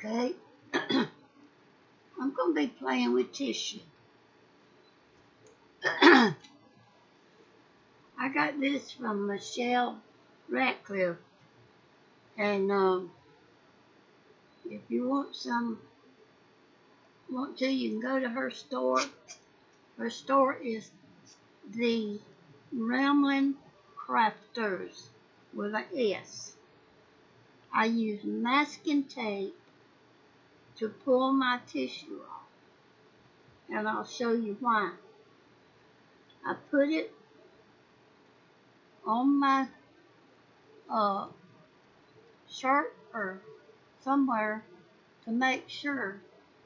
Okay, I'm going to be playing with tissue. I got this from Michelle Ratcliffe, and if you want to, you can go to her store. Her store is the Ramblin' Crafters with an S. I use masking tape to pull my tissue off, and I'll show you why. I put it on my shirt or somewhere to make sure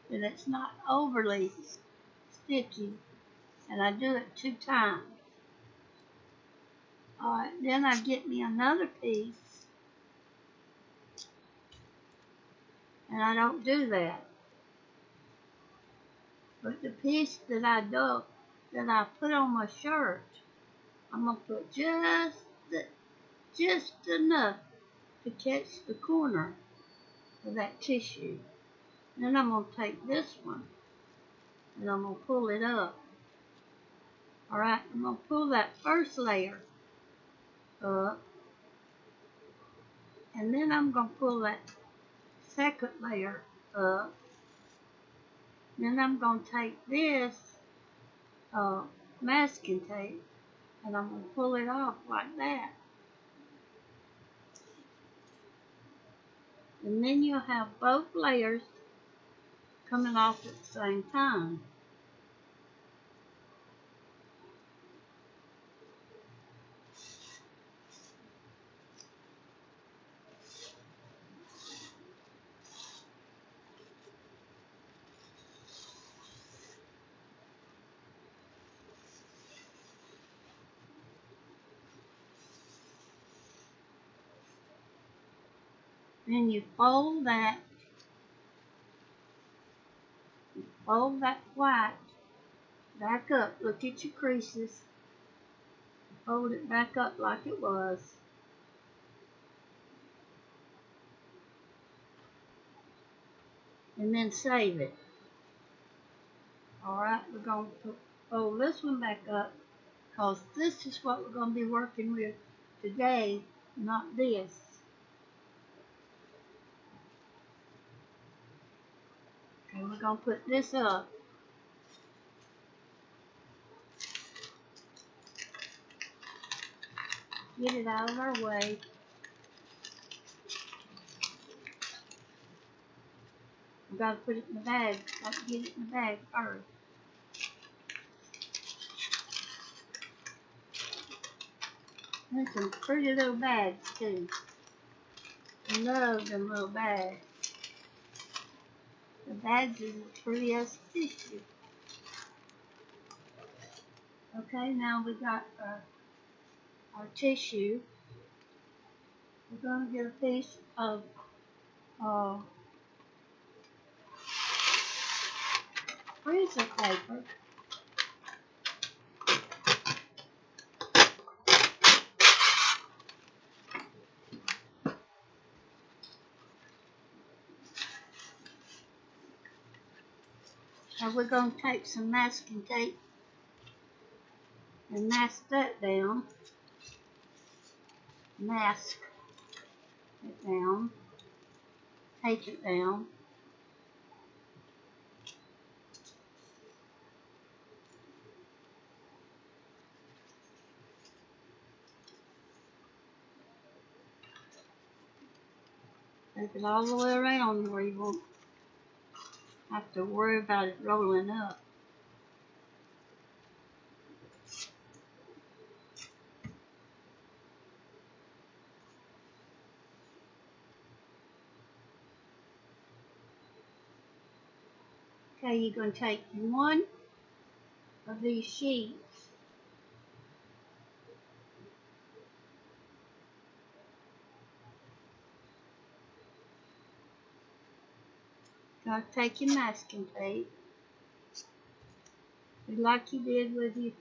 that it's not overly sticky, and I do it 2 times. Alright, then I get me another piece, and I don't do that. But the piece that I put on my shirt, I'm gonna put just enough to catch the corner of that tissue. Then I'm gonna take this one and I'm gonna pull it up. Alright, I'm gonna pull that first layer up, and then I'm gonna pull that second layer up. Then I'm gonna take this masking tape and I'm gonna pull it off like that. And then you'll have both layers coming off at the same time. Then you fold that white back up. Look at your creases. Fold it back up like it was. And then save it. Alright, we're going to fold this one back up, because this is what we're going to be working with today, not this. Okay, we're going to put this up. Get it out of our way. We've got to put it in the bag. Got to get it in the bag first. There's some pretty little bags too. I love them little bags. The bags is as pretty as tissue. Okay, now we got our tissue. We're going to get a piece of freezer paper. So we're going to take some masking tape and mask that down. Mask it down. Take it down. Take it all the way around where you won't have to worry about it rolling up. Okay, you're going to take one of these sheets take your masking tape, like you did with you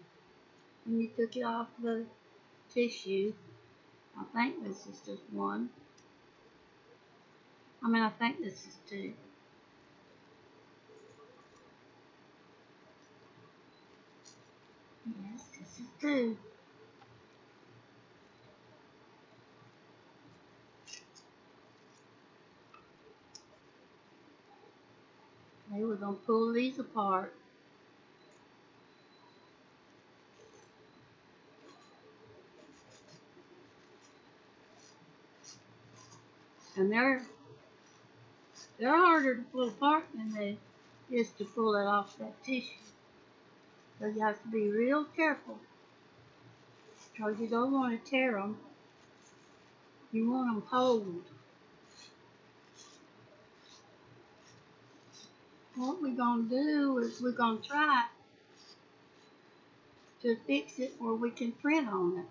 when you took it off the tissue. I think this is just one. I think this is 2. Yes, this is 2. Okay, we're going to pull these apart. And they're harder to pull apart than they is to pull it off that tissue. So you have to be real careful because you don't want to tear them. You want them whole. What we're going to do is we're going to try to fix it where we can print on it.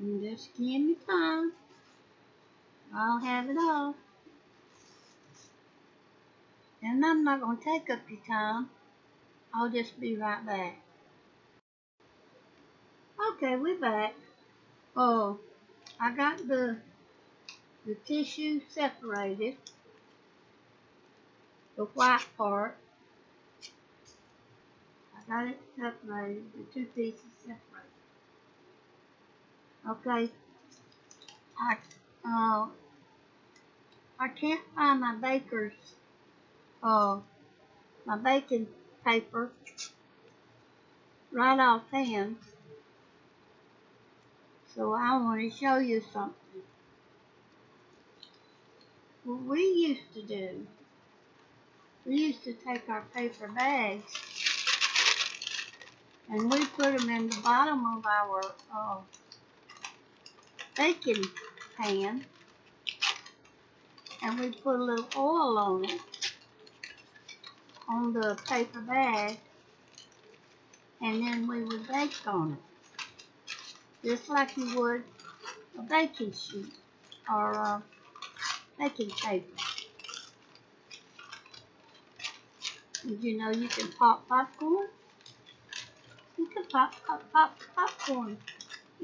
And just give me time. I'll have it all. And I'm not going to take up your time. I'll just be right back. Okay, we're back. Oh, I got the tissue separated. The white part. I got it separated. The 2 pieces separated. Okay. Uh, I can't find my my baking paper right offhand. So I want to show you something. What we used to do, we used to take our paper bags and we put them in the bottom of our baking pan and we put a little oil on it, on the paper bag, and then we would bake on it, just like you would a baking sheet or a baking paper. Did you know you can pop popcorn? You can pop popcorn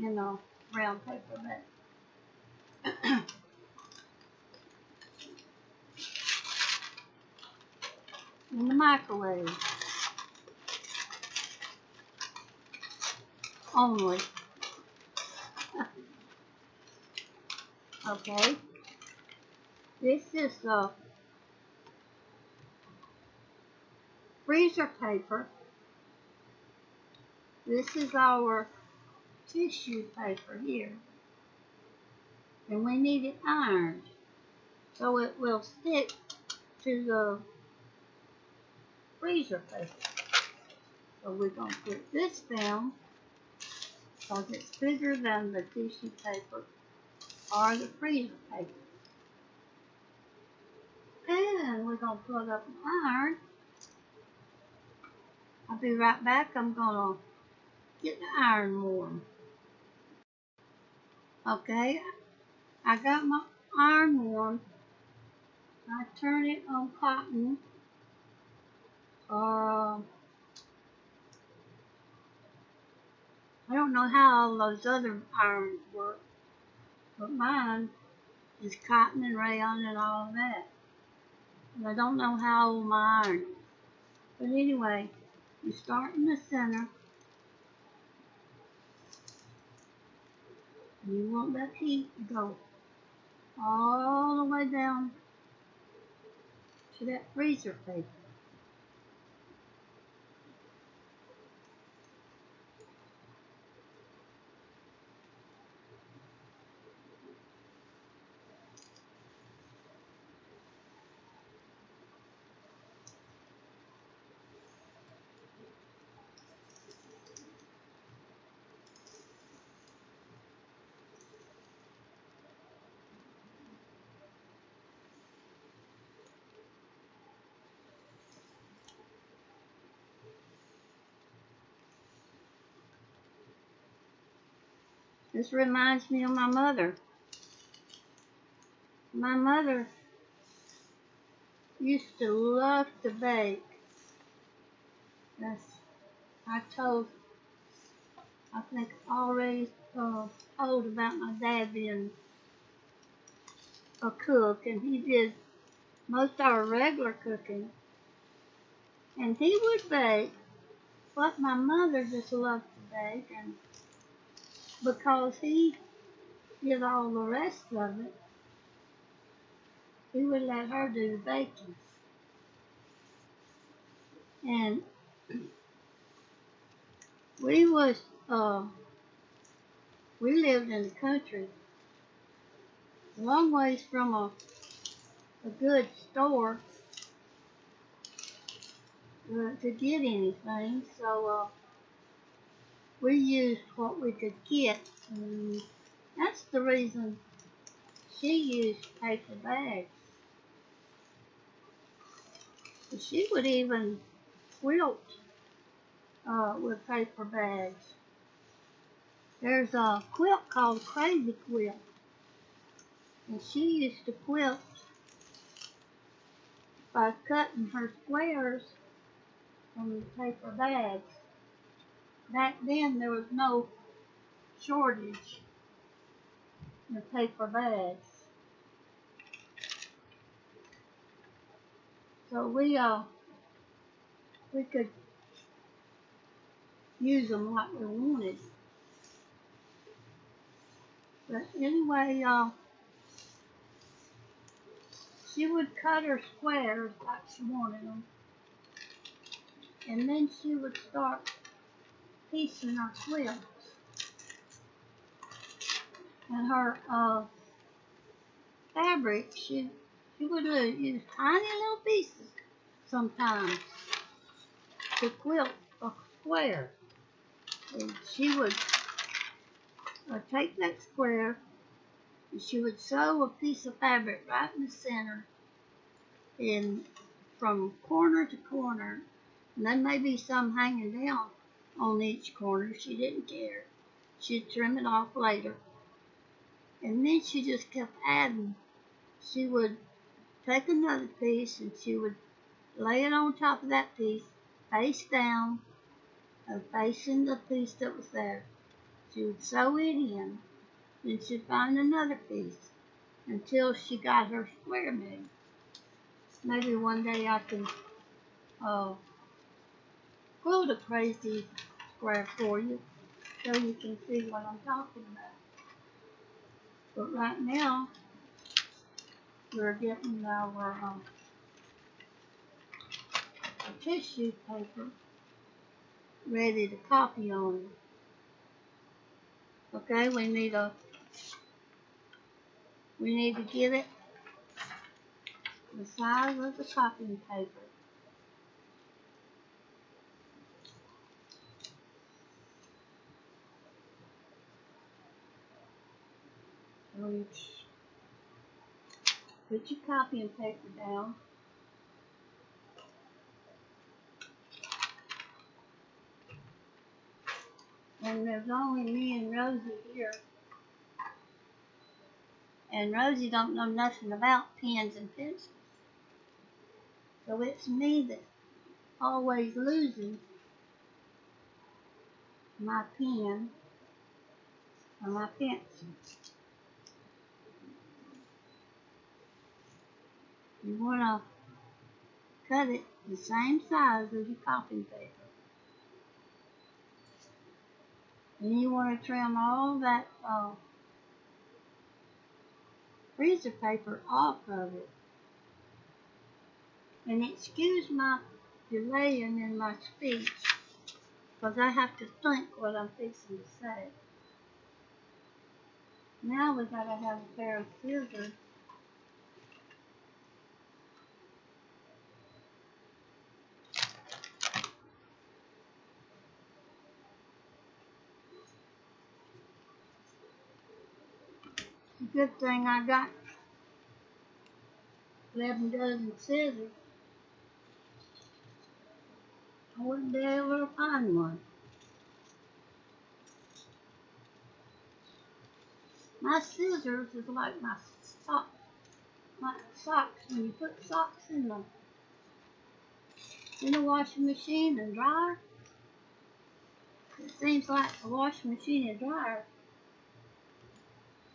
in a brown paper bag. In the microwave. Only. Okay. This is freezer paper. This is our tissue paper here. And we need it ironed so it will stick to the freezer paper. So we're going to put this down because it's bigger than the tissue paper or the freezer paper. And we're going to plug up an iron. I'll be right back. I'm going to get the iron warm. Okay, I got my iron warm. I turn it on cotton or I don't know how all those other irons work, but mine is cotton and rayon and all of that. And I don't know how old my iron is. But anyway, you start in the center. And you want that heat to go all the way down to that freezer paper. This reminds me of my mother. My mother used to love to bake. As I told, I think already told about my dad being a cook, and he did most of our regular cooking, and he would bake. But my mother just loved to bake, and because he did all the rest of it, he would let her do the baking. And we was uh, we lived in the country, a long ways from a good store to get anything. So we used what we could get, and that's the reason she used paper bags. She would even quilt with paper bags. There's a quilt called Crazy Quilt, and she used to quilt by cutting her squares from the paper bags. Back then there was no shortage in paper bags. So we could use them like we wanted. But anyway, she would cut her squares like she wanted them, and then she would start piecing her quilts. And her fabric, she would use tiny little pieces sometimes to quilt a square. And she would take that square and she would sew a piece of fabric right in the center, and from corner to corner, and there may be some hanging down on each corner. She didn't care. She'd trim it off later. And then she just kept adding. She would take another piece and she would lay it on top of that piece, face down, and facing the piece that was there. She would sew it in, then she'd find another piece until she got her square made. Maybe one day I can quilt a crazy square for you so you can see what I'm talking about. But right now, we're getting our tissue paper ready to copy on. Okay, we need to get it the size of the copying paper. So you put your copying paper down. And there's only me and Rosie here. And Rosie don't know nothing about pens and pencils. So it's me that's always losing my pen or my pencil. You want to cut it the same size as your copying paper. And you want to trim all that freezer paper off of it. And excuse my delaying in my speech, because I have to think what I'm fixing to say. Now we gotta have a pair of scissors. It's a good thing I got 11 dozen scissors. I wouldn't be able to find one. My scissors is like my sock. like socks, when you put socks in the washing machine and dryer. It seems like the washing machine and dryer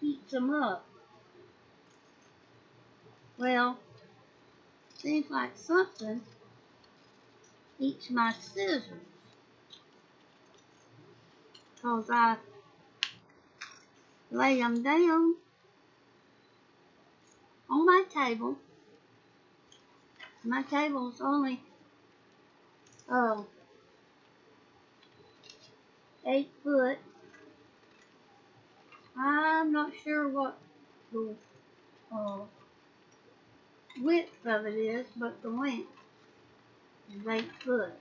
heats them up. Well, seems like something eats my scissors, because I lay them down on my table. My table's only 8 foot. I'm not sure what the width of it is, but the length is 8 foot.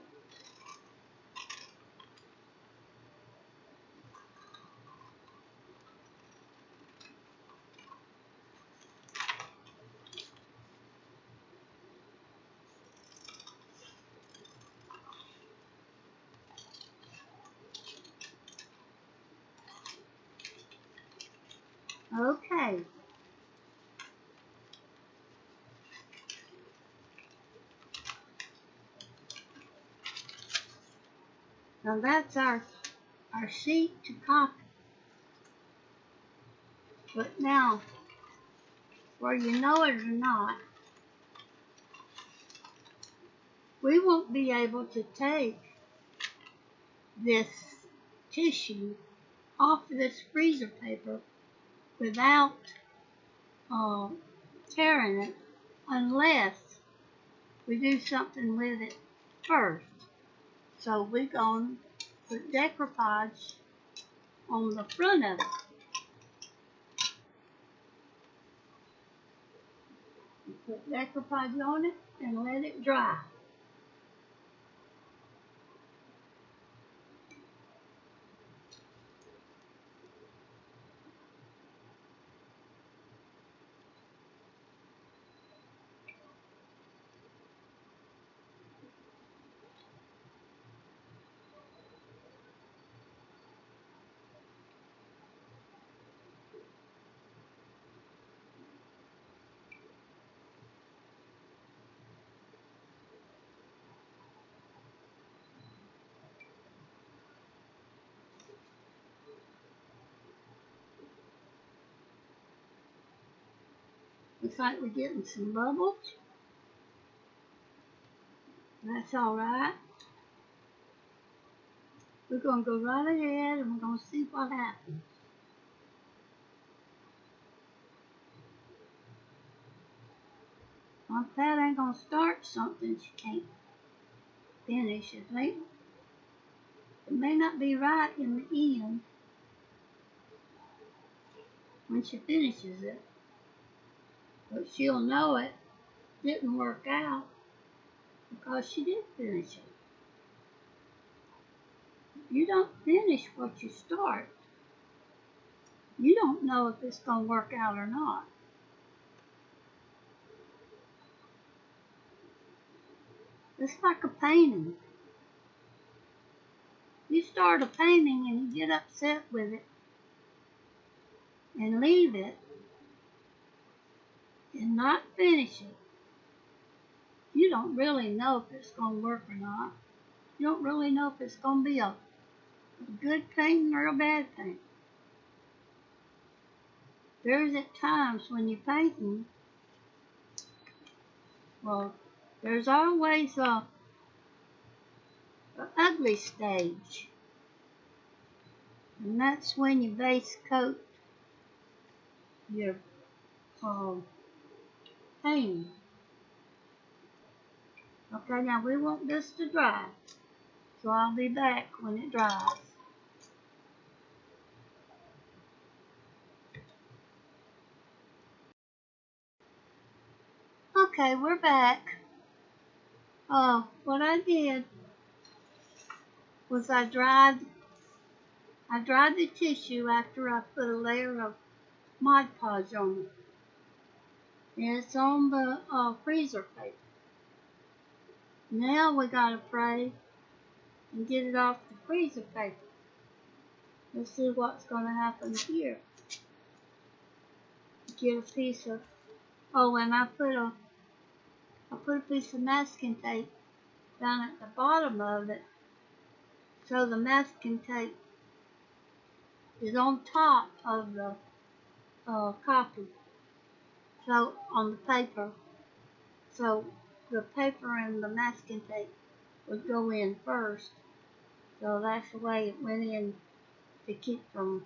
Okay. Now that's our sheet to copy. But now, whether you know it or not, we won't be able to take this tissue off of this freezer paper without tearing it unless we do something with it first. So we're going to put decoupage on the front of it. Put decoupage on it and let it dry. Looks like we're getting some bubbles. That's all right. We're going to go right ahead and we're going to see what happens. Well, Pat ain't going to start something she can't finish. It may not be right in the end when she finishes it, but she'll know it didn't work out because she did finish it. If you don't finish what you start, you don't know if it's going to work out or not. It's like a painting. You start a painting and you get upset with it and leave it and not finish it. You don't really know if it's going to work or not. You don't really know if it's going to be a good painting or a bad painting. There's at times when you're painting, well, there's always an ugly stage. And that's when you base coat your painting. Okay, now we want this to dry. So I'll be back when it dries. Okay, we're back. What I did was I dried the tissue after I put a layer of Mod Podge on it. And it's on the freezer paper. Now we gotta pray and get it off the freezer paper. Let's see what's gonna happen here. Get a piece of Oh, and I put a piece of masking tape down at the bottom of it, so the masking tape is on top of the copy. So on the paper, so the paper and the masking tape would go in first. So that's the way it went in to keep from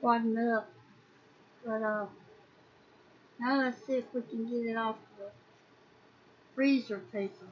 wadding up. But now let's see if we can get it off the freezer paper.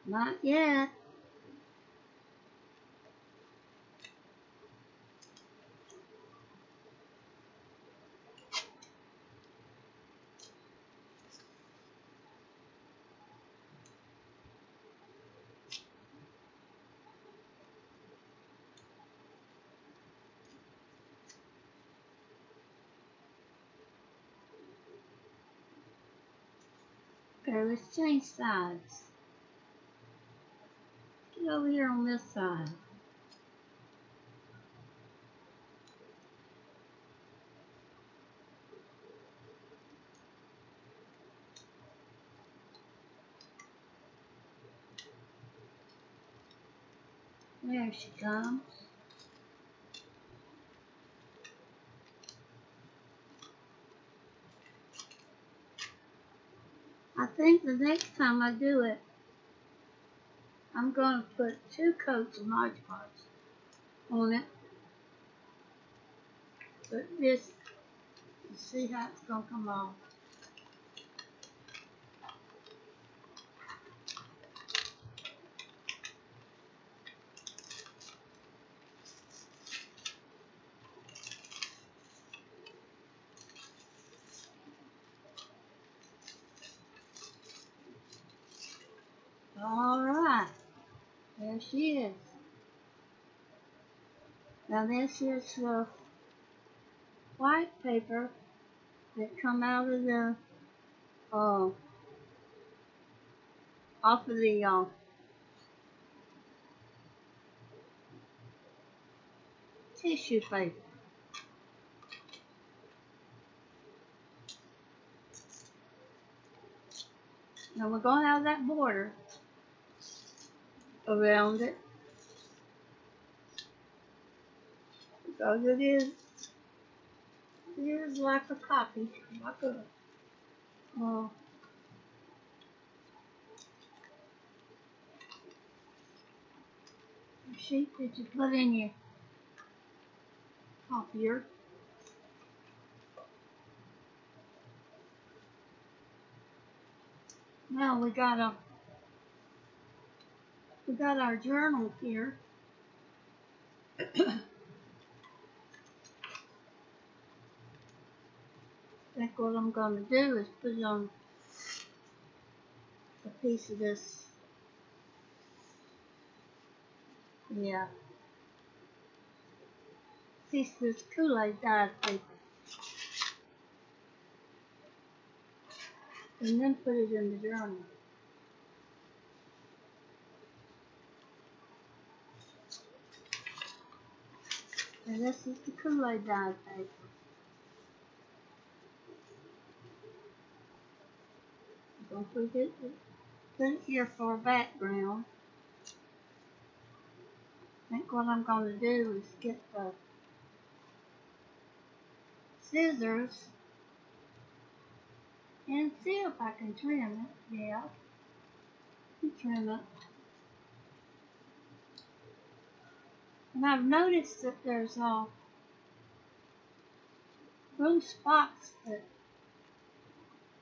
Not yet. Okay, let's change sides. Get over here on this side. There she comes. I think the next time I do it, I'm going to put 2 coats of Mod Podge on it. But this, you see how it's going to come off. Alright, there she is. Now this is the white paper that come out of the, off of the tissue paper. Now we're going to have that border around it. Because it is like a copy, like a sheet that you put in your copier. Now we got our journal here. I think what I'm going to do is put it on a piece of this, piece of this Kool-Aid dyed paper, and then put it in the journal. And this is the Kool-Aid dyed paper. I'm going to put it here for a background. I think what I'm going to do is get the scissors and see if I can trim it. Yeah, I can trim it. And I've noticed that there's little spots that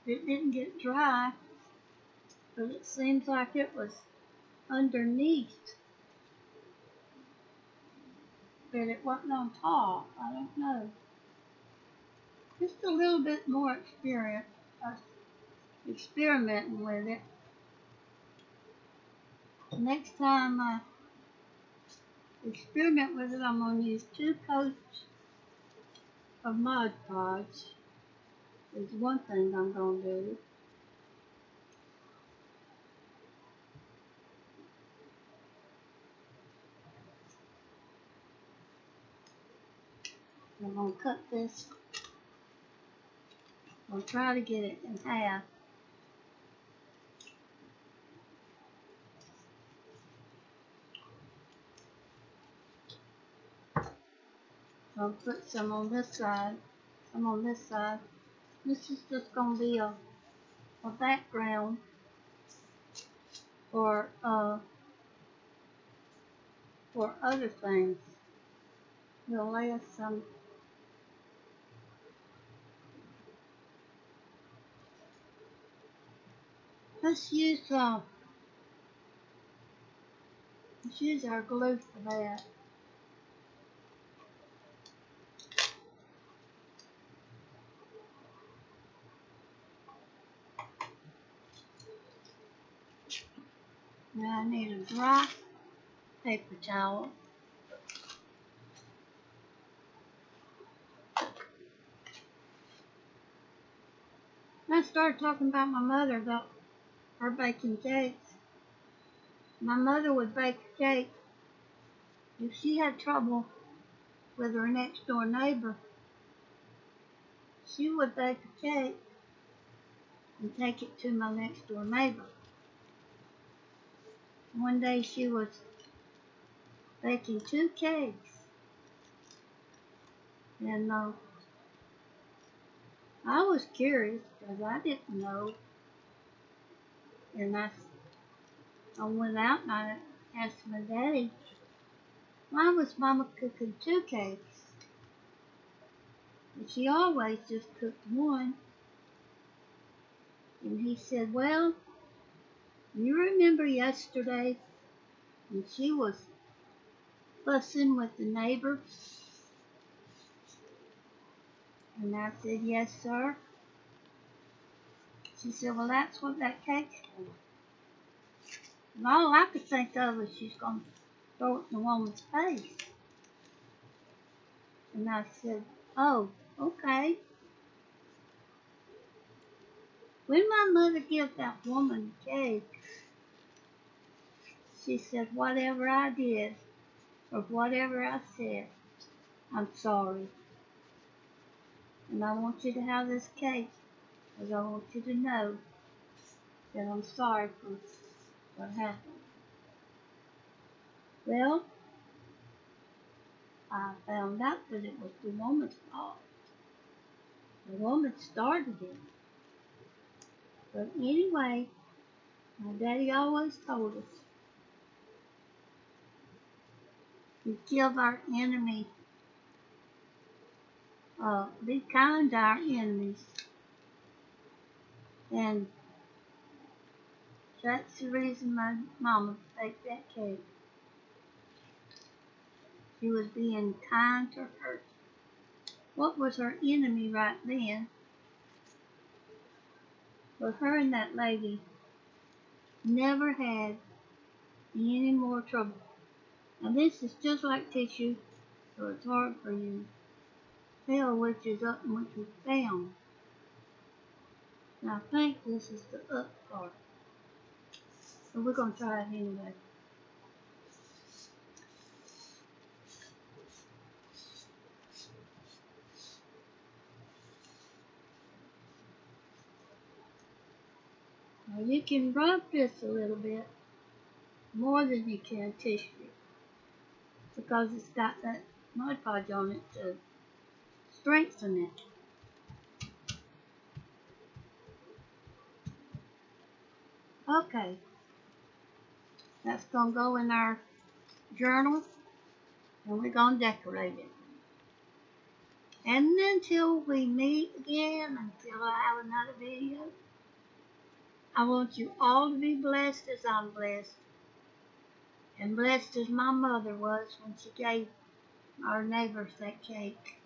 it didn't get dry, but it seems like it was underneath, but it wasn't on top. I don't know. Just a little bit more experience. experimenting with it. Next time I experiment with it, I'm going to use 2 coats of Mod Podge. Is one thing I'm going to do. I'm going to cut this. I'll try to get it in half. I'll put some on this side, some on this side. This is just going to be a background for other things. We'll lay some. Let's use our glue for that. Now I need a dry paper towel. I started talking about my mother, about her baking cakes. My mother would bake a cake. If she had trouble with her next door neighbor, she would bake a cake and take it to my next door neighbor. One day she was baking 2 cakes, and I was curious because I didn't know, and I went out and I asked my daddy, why was Mama cooking 2 cakes? And she always just cooked 1. And he said, well, you remember yesterday when she was fussing with the neighbor? And I said, yes, sir. She said, well, that's what that cake's for. And all I could think of was she's going to throw it in the woman's face. And I said, oh, okay. When my mother gave that woman the cake, she said, whatever I did or whatever I said, I'm sorry. And I want you to have this cake because I want you to know that I'm sorry for what happened. Well, I found out that it was the woman's fault. The woman started it. But anyway, my daddy always told us we give our enemy, be kind to our enemies. And that's the reason my mama baked that cake. She was being kind to her. What was her enemy right then? But her and that lady never had any more trouble. Now this is just like tissue, so it's hard for you to tell which is up and which is down. Now I think this is the up part. So we're going to try it anyway. Now you can rub this a little bit more than you can tissue because it's got that Mod Podge on it to strengthen it. Okay, that's going to go in our journal and we're going to decorate it. And until we meet again, until I have another video, I want you all to be blessed as I'm blessed. And blessed as my mother was when she gave our neighbors that cake.